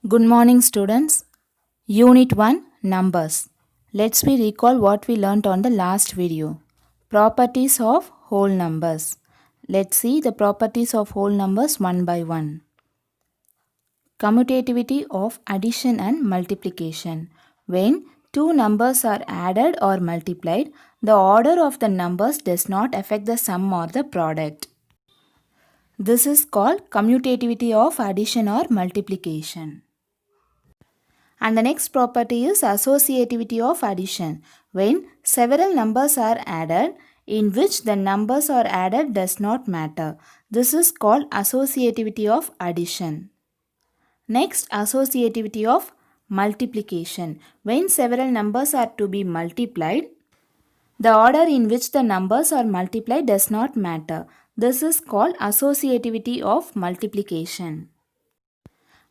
Good morning, students. Unit 1 Numbers. Let's we recall what we learnt on the last video. Properties of whole numbers. Let's see the properties of whole numbers one by one. Commutativity of addition and multiplication. When two numbers are added or multiplied, the order of the numbers does not affect the sum or the product. This is called commutativity of addition or multiplication. And the next property is associativity of addition. When several numbers are added, in which the numbers are added does not matter. This is called associativity of addition. Next, associativity of multiplication. When several numbers are to be multiplied, the order in which the numbers are multiplied does not matter. This is called associativity of multiplication.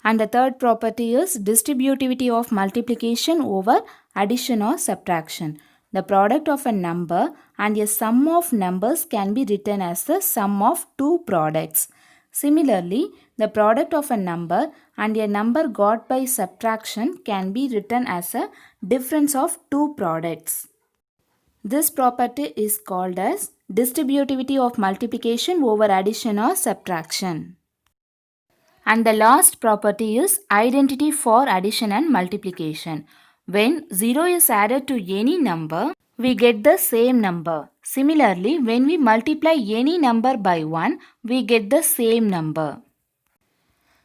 And the third property is distributivity of multiplication over addition or subtraction. The product of a number and a sum of numbers can be written as the sum of two products. Similarly, the product of a number and a number got by subtraction can be written as a difference of two products. This property is called as distributivity of multiplication over addition or subtraction. And the last property is identity for addition and multiplication. When 0 is added to any number, we get the same number. Similarly, when we multiply any number by 1, we get the same number.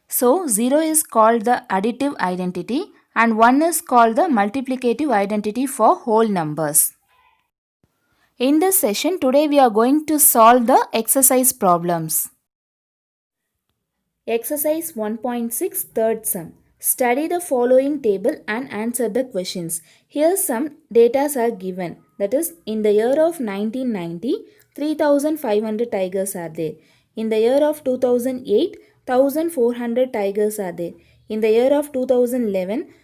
So, 0 is called the additive identity and 1 is called the multiplicative identity for whole numbers. In this session, today we are going to solve the exercise problems. Exercise 1.6 third sum. Study the following table and answer the questions. Here some data are given. That is, in the year of 1990, 3,500 tigers are there. In the year of 2008, 1,400 tigers are there. In the year of 2011,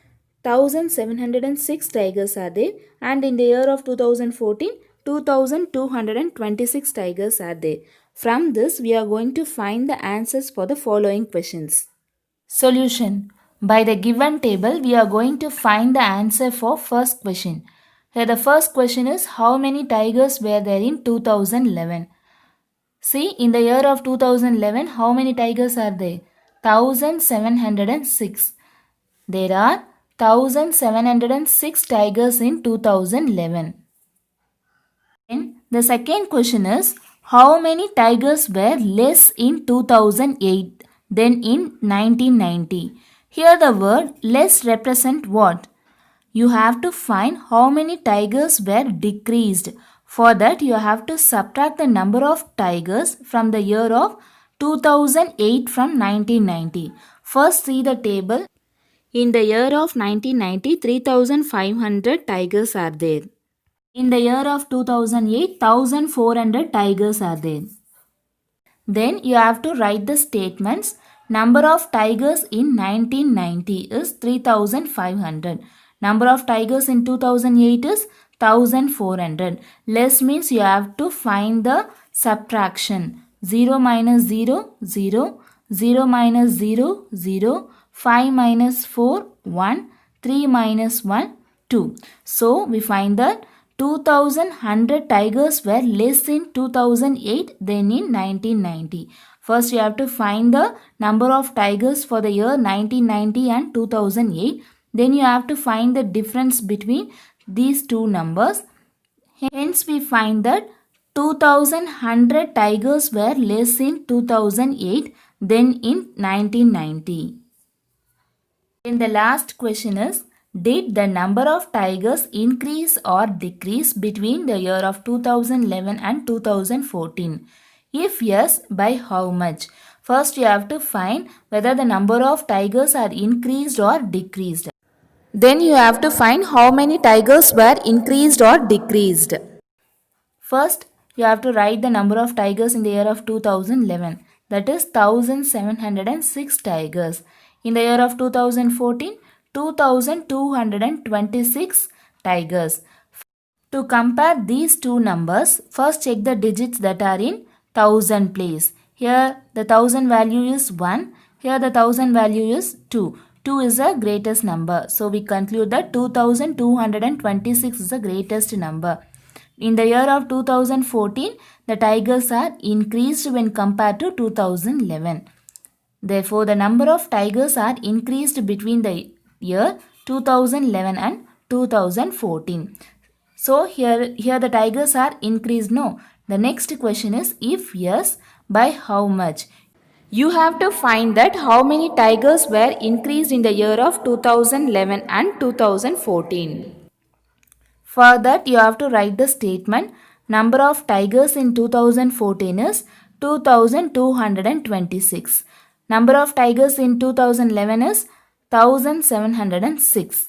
1,706 tigers are there. And in the year of 2014, 2,226 tigers are there. From this, we are going to find the answers for the following questions. Solution. By the given table, we are going to find the answer for first question. Here the first question is how many tigers were there in 2011? See, in the year of 2011, how many tigers are there? 1,706. There are 1,706 tigers in 2011. Then the second question is how many tigers were less in 2008 than in 1990? Here the word less represent what? You have to find how many tigers were decreased. For that you have to subtract the number of tigers from the year of 2008 from 1990. First see the table. In the year of 1990, 3,500 tigers are there. In the year of 2008, 1,400 tigers are there. Then you have to write the statements. Number of tigers in 1990 is 3,500. Number of tigers in 2008 is 1,400. Less means you have to find the subtraction. 0 minus 0, 0. 0 minus 0, 0. 5 minus 4, 1. 3 minus 1, 2. So we find that 2,100 tigers were less in 2008 than in 1990. First, you have to find the number of tigers for the year 1990 and 2008. Then you have to find the difference between these two numbers. Hence, we find that 2,100 tigers were less in 2008 than in 1990. Then the last question is, did the number of tigers increase or decrease between the year of 2011 and 2014? If yes, by how much? First, you have to find whether the number of tigers are increased or decreased. Then you have to find how many tigers were increased or decreased. First, you have to write the number of tigers in the year of 2011. That is 1,706 tigers. In the year of 2014, 2,226 tigers. To compare these two numbers, first check the digits that are in 1000 place. Here the 1000 value is 1. Here the 1000 value is 2. 2 is the greatest number. So we conclude that 2226 is the greatest number. In the year of 2014, the tigers are increased when compared to 2011. Therefore, the number of tigers are increased between the year 2011 and 2014. So here the tigers are increased. No. The next question is, if yes, by how much? You have to find that how many tigers were increased in the year of 2011 and 2014. For that, you have to write the statement. Number of tigers in 2014 is 2226. Number of tigers in 2011 is 1706.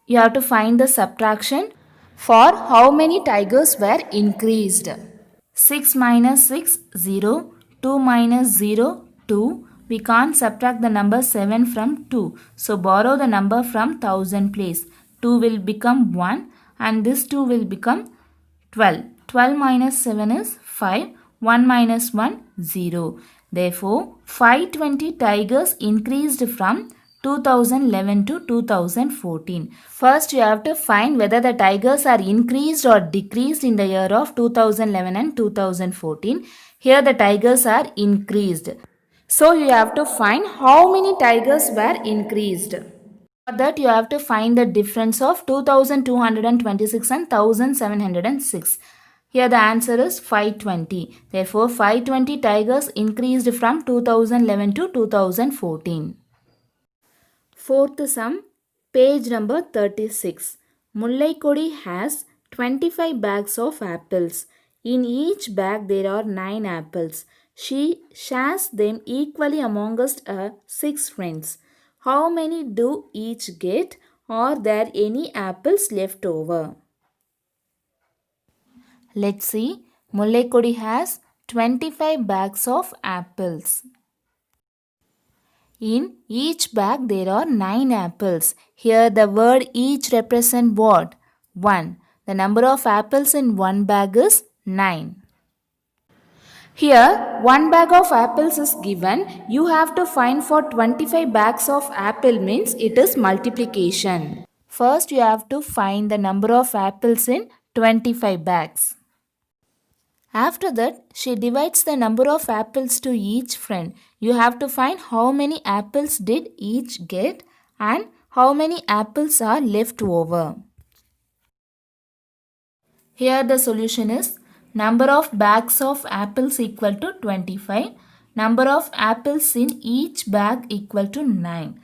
You have to find the subtraction for how many tigers were increased. 6 minus 6, 0. 2 minus 0, 2. We can't subtract the number 7 from 2. So borrow the number from 1000 place. 2 will become 1 and this 2 will become 12. 12 minus 7 is 5. 1 minus 1, 0. Therefore, 520 tigers increased from 2011 to 2014. First, you have to find whether the tigers are increased or decreased in the year of 2011 and 2014. Here the tigers are increased. So, you have to find how many tigers were increased. For that, you have to find the difference of 2226 and 1706. Here the answer is 520. Therefore, 520 tigers increased from 2011 to 2014. Fourth sum, page number 36. Mullaikodi has 25 bags of apples. In each bag there are 9 apples. She shares them equally amongst her 6 friends. How many do each get? Are there any apples left over? Let's see. Mullaikodi has 25 bags of apples. In each bag there are 9 apples. Here the word each represent what? 1. The number of apples in one bag is 9. Here 1 bag of apples is given. You have to find for 25 bags of apple means it is multiplication. First you have to find the number of apples in 25 bags. After that, she divides the number of apples to each friend. You have to find how many apples did each get and how many apples are left over. Here the solution is number of bags of apples equal to 25. Number of apples in each bag equal to 9.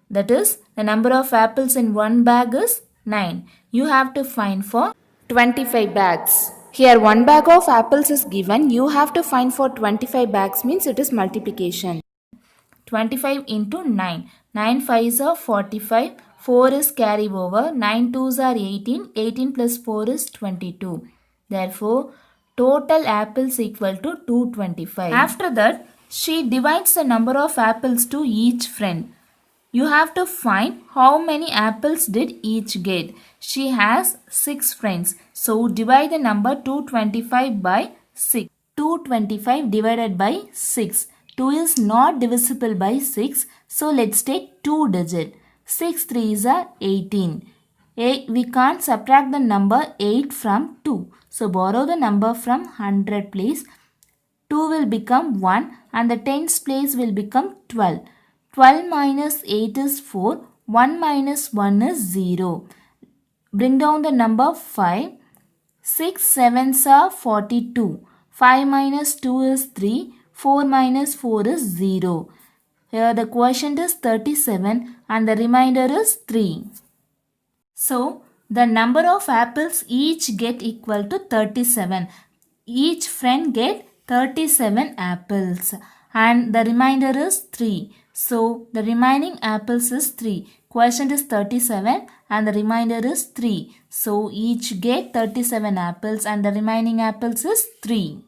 That is, the number of apples in one bag is 9. You have to find for 25 bags. Here 1 bag of apples is given. You have to find for 25 bags means it is multiplication. 25 into 9. 9 5s are 45. 4 is carry over. 9 2s are 18. 18 plus 4 is 22. Therefore, total apples equal to 225. After that, she divides the number of apples to each friend. You have to find how many apples did each get. She has 6 friends. So divide the number 225 by 6. 225 divided by 6. 2 is not divisible by 6. So let's take 2 digit. 6 3s are 18. We can't subtract the number 8 from 2. So borrow the number from 100 place. 2 will become 1 and the tens place will become 12. 12 minus 8 is 4. 1 minus 1 is 0. Bring down the number 5. 6 7s are 42. 5 minus 2 is 3. 4 minus 4 is 0. Here the quotient is 37 and the remainder is 3. So, the number of apples each get equal to 37. Each friend get 37 apples and the remainder is 3. So, the remaining apples is 3. Quotient is 37 and the remainder is 3. So, each get 37 apples and the remaining apples is 3.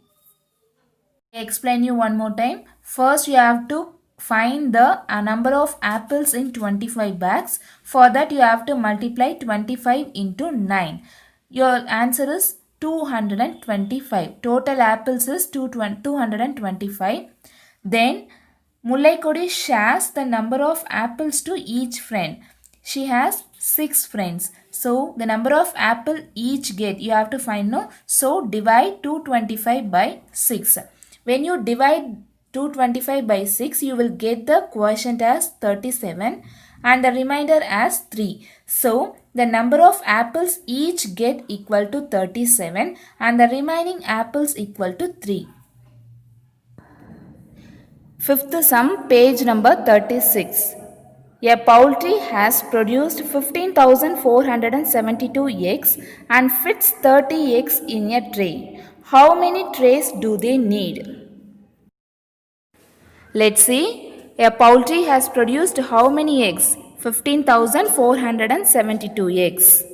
I explain you one more time. First, you have to find the number of apples in 25 bags. For that, you have to multiply 25 into 9. Your answer is 225. Total apples is 225. Then Mullaikodi shares the number of apples to each friend. She has 6 friends. So the number of apple each get you have to find, no. So divide 225 by 6. When you divide 225 by 6, you will get the quotient as 37 and the remainder as 3. So the number of apples each get equal to 37 and the remaining apples equal to 3. Fifth sum, page number 36. A poultry has produced 15,472 eggs and fits 30 eggs in a tray. How many trays do they need? Let's see. A poultry has produced how many eggs? 15,472 eggs.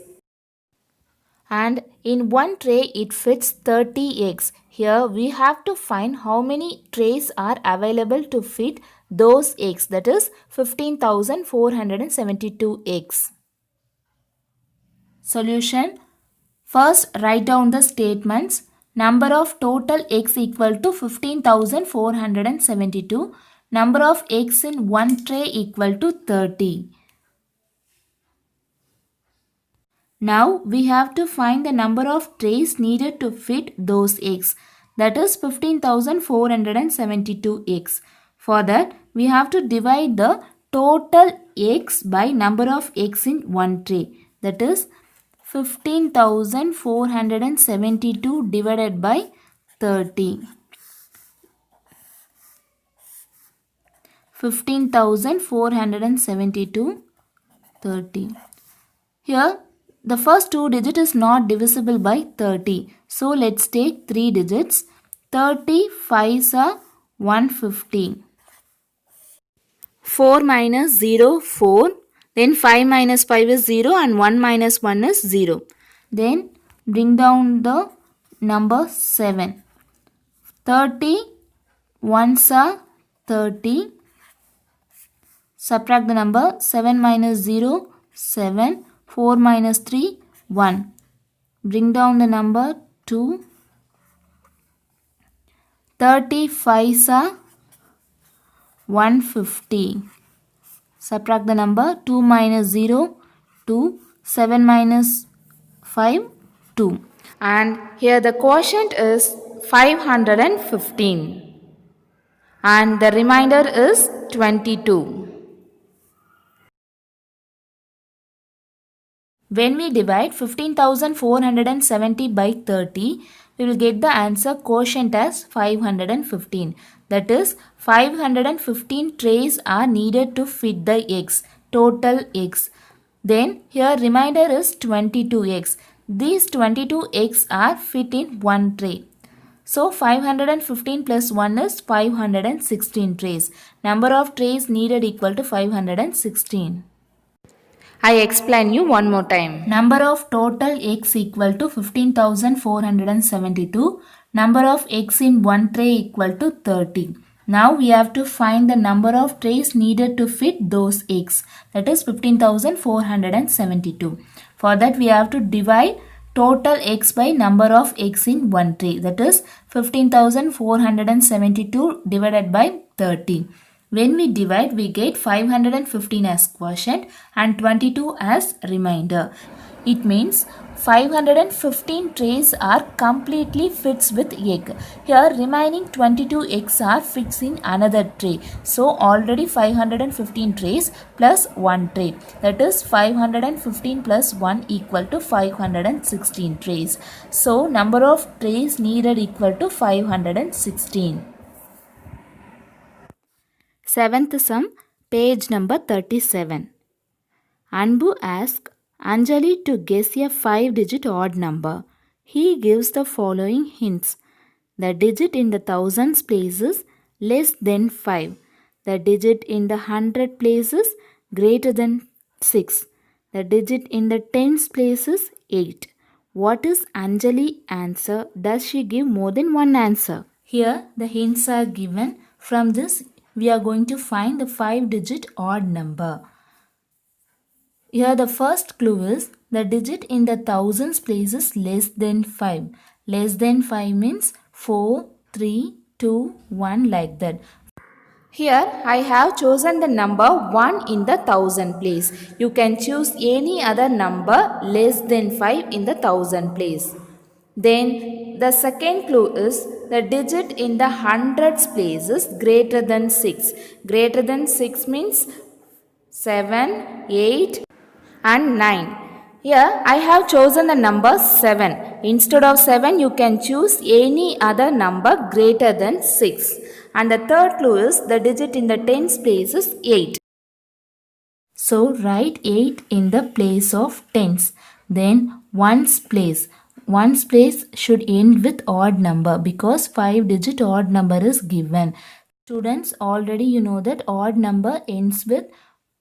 And in one tray it fits 30 eggs. Here we have to find how many trays are available to fit those eggs, that is 15,472 eggs. Solution. First write down the statements. Number of total eggs equal to 15,472. Number of eggs in one tray equal to 30. Now we have to find the number of trays needed to fit those eggs, that is 15,472 eggs. For that we have to divide the total eggs by number of eggs in one tray, that is 15,472 divided by 30. 15,472 30. Here the first two digit is not divisible by 30. So let's take 3 digits. 30 5s are 150. 4 minus 0, 4. Then 5 minus 5 is 0 and 1 minus 1 is 0. Then bring down the number 7. 30 1s are 30. Subtract the number 7 minus 0, 7. 4 minus 3, 1. Bring down the number 2. 35s are 150. Subtract the number 2 minus 0, 2. 7 minus 5, 2. And here the quotient is 515. And the remainder is 22. When we divide 15,470 by 30, we will get the answer quotient as 515. That is 515 trays are needed to fit the eggs, total eggs. Then here remainder is 22 eggs. These 22 eggs are fit in one tray. So 515 plus 1 is 516 trays. Number of trays needed equal to 516. I explain you one more time. Number of total eggs equal to 15,472. Number of eggs in one tray equal to 30. Now we have to find the number of trays needed to fit those eggs. That is 15,472. For that we have to divide total eggs by number of eggs in one tray. That is 15,472 divided by 30. When we divide, we get 515 as quotient and 22 as remainder. It means 515 trays are completely fits with egg. Here remaining 22 eggs are fixed in another tray. So already 515 trays plus 1 tray. That is 515 plus 1 equal to 516 trays. So number of trays needed equal to 516. Seventh sum, page number 37. Anbu asks Anjali to guess a 5-digit odd number. He gives the following hints. The digit in the thousands place is less than 5. The digit in the hundred place is greater than 6. The digit in the tens place is 8. What is Anjali answer? Does she give more than one answer? Here the hints are given. From this we are going to find the 5-digit odd number. Here the first clue is the digit in the thousands place is less than 5. Less than 5 means 4, 3, 2, 1 like that. Here I have chosen the number 1 in the thousand place. You can choose any other number less than 5 in the thousand place. Then the second clue is the digit in the hundreds place is greater than 6. Greater than 6 means 7, 8 and 9. Here I have chosen the number 7. Instead of 7 you can choose any other number greater than 6. And the third clue is the digit in the tens place is 8. So write 8 in the place of tens. Then ones place. Ones place should end with odd number because 5 digit odd number is given. Students, already you know that odd number ends with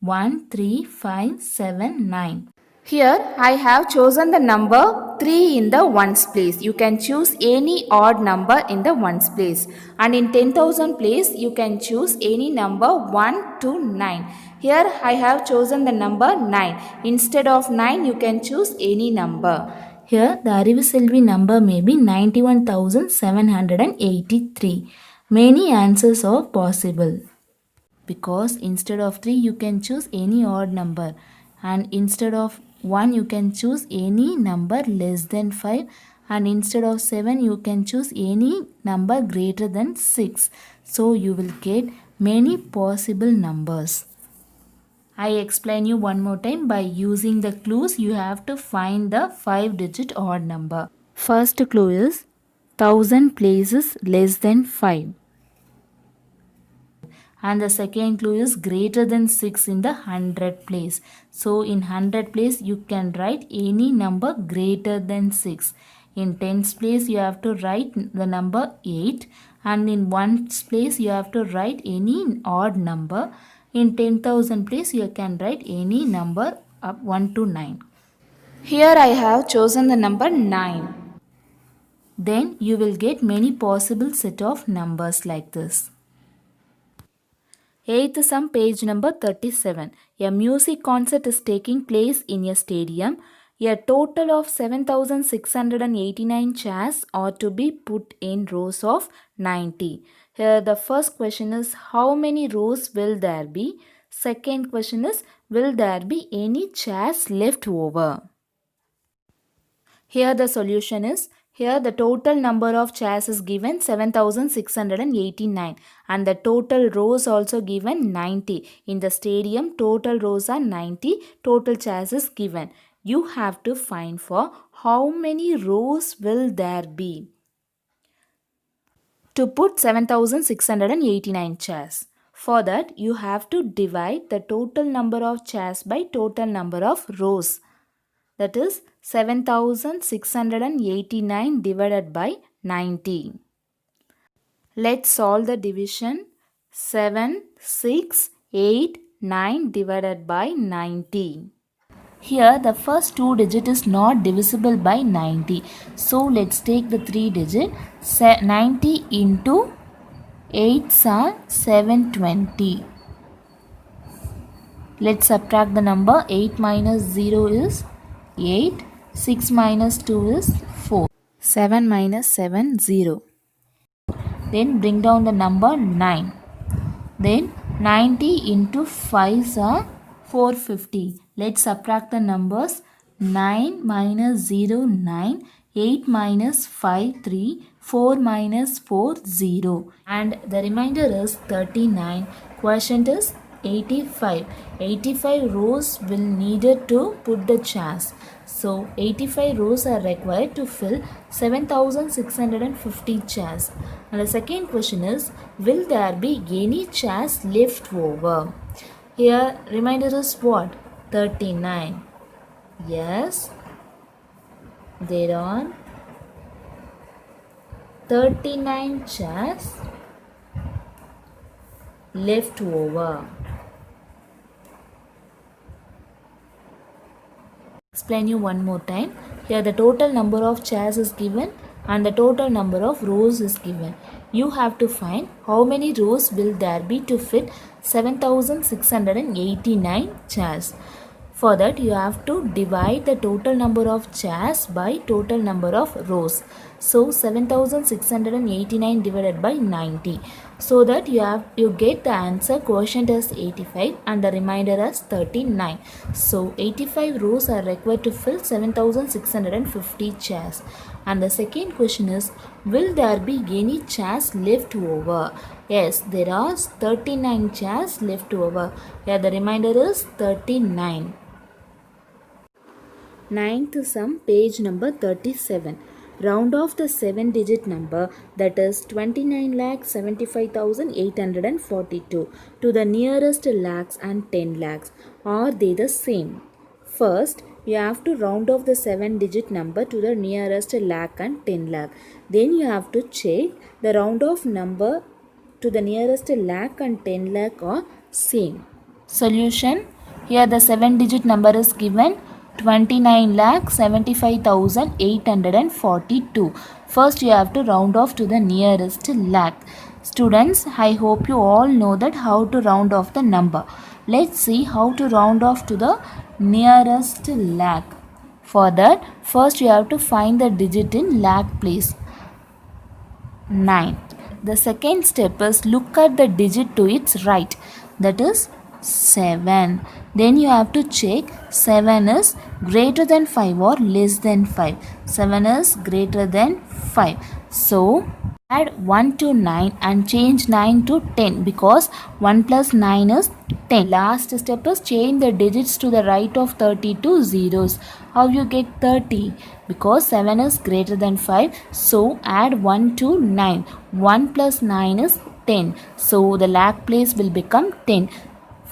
1, 3, 5, 7, 9. Here I have chosen the number 3 in the ones place. You can choose any odd number in the ones place. And in 10,000 place you can choose any number 1 to 9. Here I have chosen the number 9. Instead of 9 you can choose any number. Here the Arivuselvi number may be 91,783. Many answers are possible. Because instead of 3 you can choose any odd number, and instead of 1 you can choose any number less than 5, and instead of 7 you can choose any number greater than 6. So you will get many possible numbers. I explain you one more time. By using the clues you have to find the 5 digit odd number. First clue is 1000 places less than 5. And the second clue is greater than 6 in the 100 place. So in 100 place you can write any number greater than 6. In tens place you have to write the number 8, and in ones place you have to write any odd number. In 10,000 place you can write any number up 1 to 9. Here I have chosen the number 9. Then you will get many possible set of numbers like this. 8th sum, page number 37. A music concert is taking place in a stadium. A total of 7,689 chairs are to be put in rows of 90. Here the first question is how many rows will there be? Second question is will there be any chairs left over? Here the solution is, here the total number of chairs is given 7,689 and the total rows also given 90. In the stadium total rows are 90, total chairs is given. You have to find for how many rows will there be to put 7,689 chairs. For that you have to divide the total number of chairs by total number of rows. That is 7,689 divided by 90. Let's solve the division. 7, 6, 8, 9 divided by 90. Here the first two digit is not divisible by 90. So let's take the 3 digit. 90 into 8s are 720. Let's subtract the number. 8 minus 0 is 8. 6 minus 2 is 4. 7 minus 7, 0. Then bring down the number 9. Then 90 into 5 are 450. Let's subtract the numbers. 9 minus 0, 9. 8 minus 5, 3. 4 minus 4, 0. And the remainder is 39. Quotient is 85. 85 rows will needed to put the chairs. So 85 rows are required to fill 7,650 chairs. And the second question is, will there be any chairs left over? Here remainder is what? 39. Yes, there are 39 chairs left over. Explain you one more time. Here the total number of chairs is given and the total number of rows is given. You have to find how many rows will there be to fit 7,689 chairs. For that you have to divide the total number of chairs by total number of rows. So 7689 divided by 90. So that you get the answer quotient as 85 and the remainder as 39. So 85 rows are required to fill 7650 chairs. And the second question is, will there be any chairs left over? Yes, there are 39 chairs left over. Here the remainder is 39. Ninth sum, page number 37. Round off the 7-digit number, that is 29,75,842 to the nearest lakhs and 10 lakhs. Are they the same? First, you have to round off the 7-digit number to the nearest lakh and 10 lakh. Then you have to check the round off number to the nearest lakh and 10 lakh are same. Solution. Here the 7-digit number is given 29,75,842. First you have to round off to the nearest lakh. Students, I hope you all know that how to round off the number. Let's see how to round off to the nearest lakh. For that, first you have to find the digit in lakh place. 9. The second step is look at the digit to its right, that is 7. Then you have to check 7 is greater than 5 or less than 5. 7 is greater than 5. So add 1 to 9 and change 9 to 10 because 1 plus 9 is 10. Last step is change the digits to the right of 30 to zeros. How you get 30? Because 7 is greater than 5. So add 1 to 9. 1 plus 9 is 10. So the lakh place will become 10.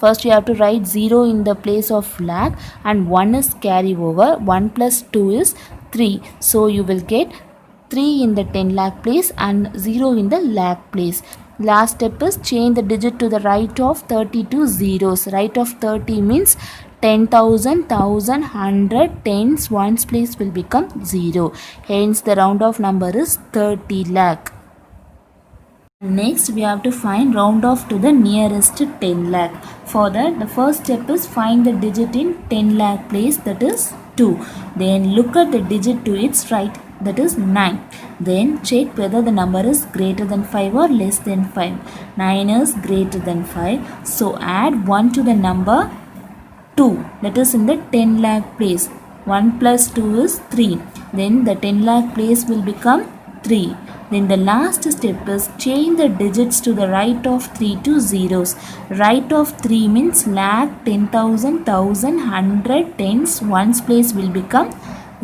First you have to write 0 in the place of lakh and 1 is carry over. 1 plus 2 is 3. So you will get 3 in the 10 lakh place and 0 in the lakh place. Last step is change the digit to the right of 30 to zeros. Right of 30 means 10,000, 1,000, 100, tens, ones place will become 0. Hence the round off number is 30 lakh. Next we have to find round off to the nearest 10 lakh. For that the first step is find the digit in 10 lakh place, that is 2. Then look at the digit to its right, that is 9. Then check whether the number is greater than 5 or less than 5. 9 is greater than 5. So add 1 to the number 2, that is in the 10 lakh place. 1 plus 2 is 3. Then the 10 lakh place will become 3. Then the last step is change the digits to the right of 3 to zeros. Right of 3 means lakh, 10,000, 1,000, 100, tens, ones place will become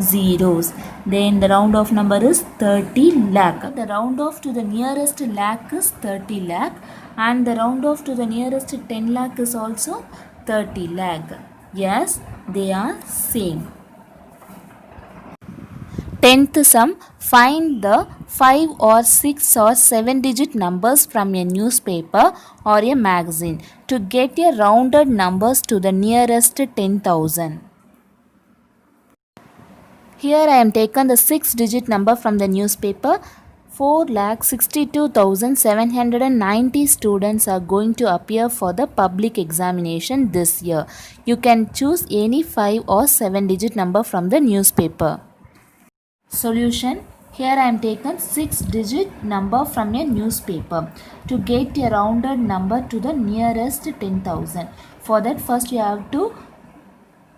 zeros. Then the round off number is 30 lakh. The round off to the nearest lakh is 30 lakh and the round off to the nearest 10 lakh is also 30 lakh. Yes, they are same. 10th sum, find the 5 or 6 or 7 digit numbers from a newspaper or a magazine to get a rounded numbers to the nearest 10,000. Here I am taken the 6 digit number from the newspaper. 4,62,790 students are going to appear for the public examination this year. You can choose any 5 or 7 digit number from the newspaper. Solution. Here I am taken 6 digit number from a newspaper to get a rounded number to the nearest 10,000. For that first you have to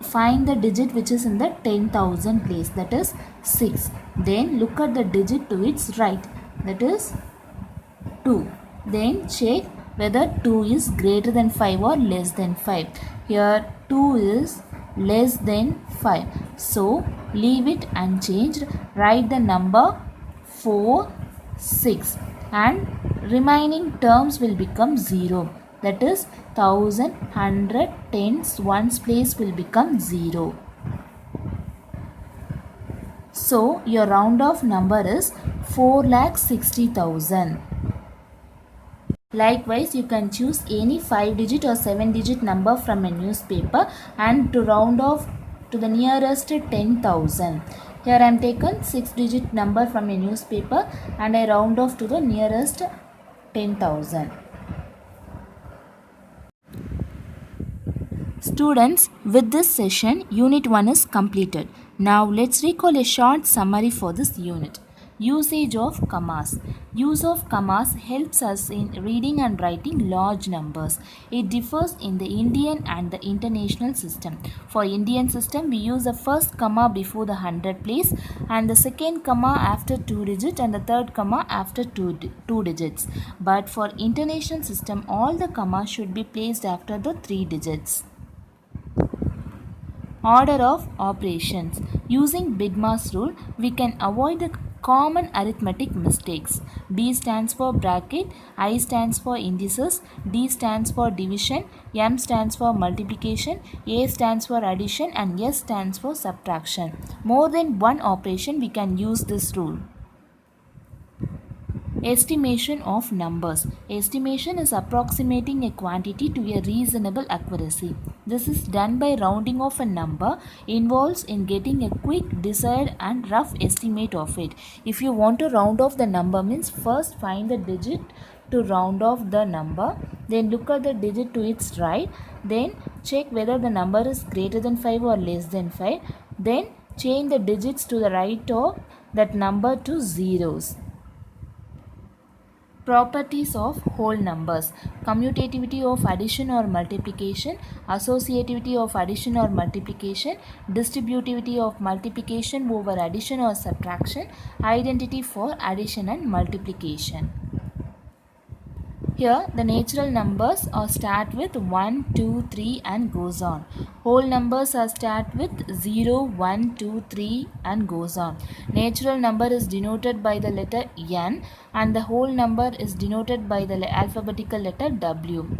find the digit which is in the 10,000 place, that is 6. Then look at the digit to its right, that is 2. Then check whether 2 is greater than 5 or less than 5. Here 2 is less than 5. So leave it unchanged. Write the number 4, 6 and remaining terms will become 0. That is 1,000, 100, tens, ones place will become 0. So your round off number is 4,60,000. Likewise, you can choose any 5 digit or 7 digit number from a newspaper and to round off to the nearest 10,000. Here I am taken 6 digit number from a newspaper and I round off to the nearest 10,000. Students, with this session, Unit 1 is completed. Now let's recall a short summary for this unit. Usage of commas. Use of commas helps us in reading and writing large numbers. It differs in the Indian and the international system. For Indian system, we use the first comma before the hundred place and the second comma after 2 digits and the third comma after two digits. But for international system, all the commas should be placed after the 3 digits. Order of operations. Using BIDMAS rule, we can avoid the common arithmetic mistakes. B stands for bracket, I stands for indices, D stands for division, M stands for multiplication, A stands for addition and S stands for subtraction. More than one operation we can use this rule. Estimation of numbers. Estimation is approximating a quantity to a reasonable accuracy. This is done by rounding off a number, involves in getting a quick, desired and rough estimate of it. If you want to round off the number means first find the digit to round off the number, then look at the digit to its right, then check whether the number is greater than 5 or less than 5, then change the digits to the right of that number to zeros. Properties of whole numbers. Commutativity of addition or multiplication, associativity of addition or multiplication, distributivity of multiplication over addition or subtraction, identity for addition and multiplication. Here the natural numbers are start with 1, 2, 3 and goes on. Whole numbers are start with 0, 1, 2, 3 and goes on. Natural number is denoted by the letter N and the whole number is denoted by the alphabetical letter W.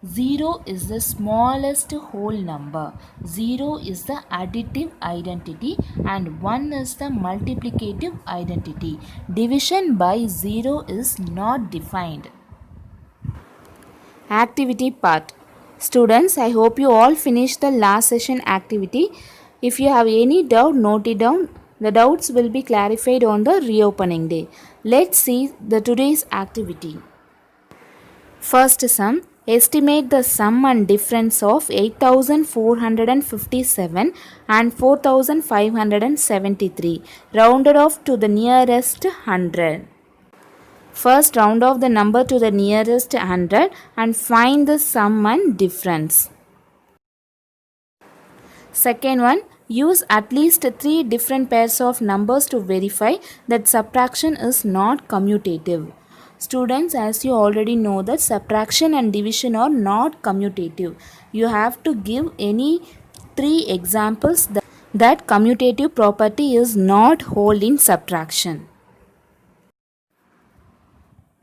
0 is the smallest whole number. 0 is the additive identity and 1 is the multiplicative identity. Division by 0 is not defined. Activity part. Students, I hope you all finished the last session activity. If you have any doubt, note it down. The doubts will be clarified on the reopening day. Let's see the today's activity. First sum. Estimate the sum and difference of 8,457 and 4,573 rounded off to the nearest 100. First, round off the number to the nearest 100 and find the sum and difference. Second one, use at least 3 different pairs of numbers to verify that subtraction is not commutative. Students, as you already know that subtraction and division are not commutative. You have to give any 3 examples that commutative property is not hold in subtraction.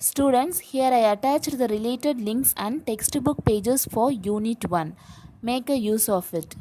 Students, here I attached the related links and textbook pages for Unit 1. Make a use of it.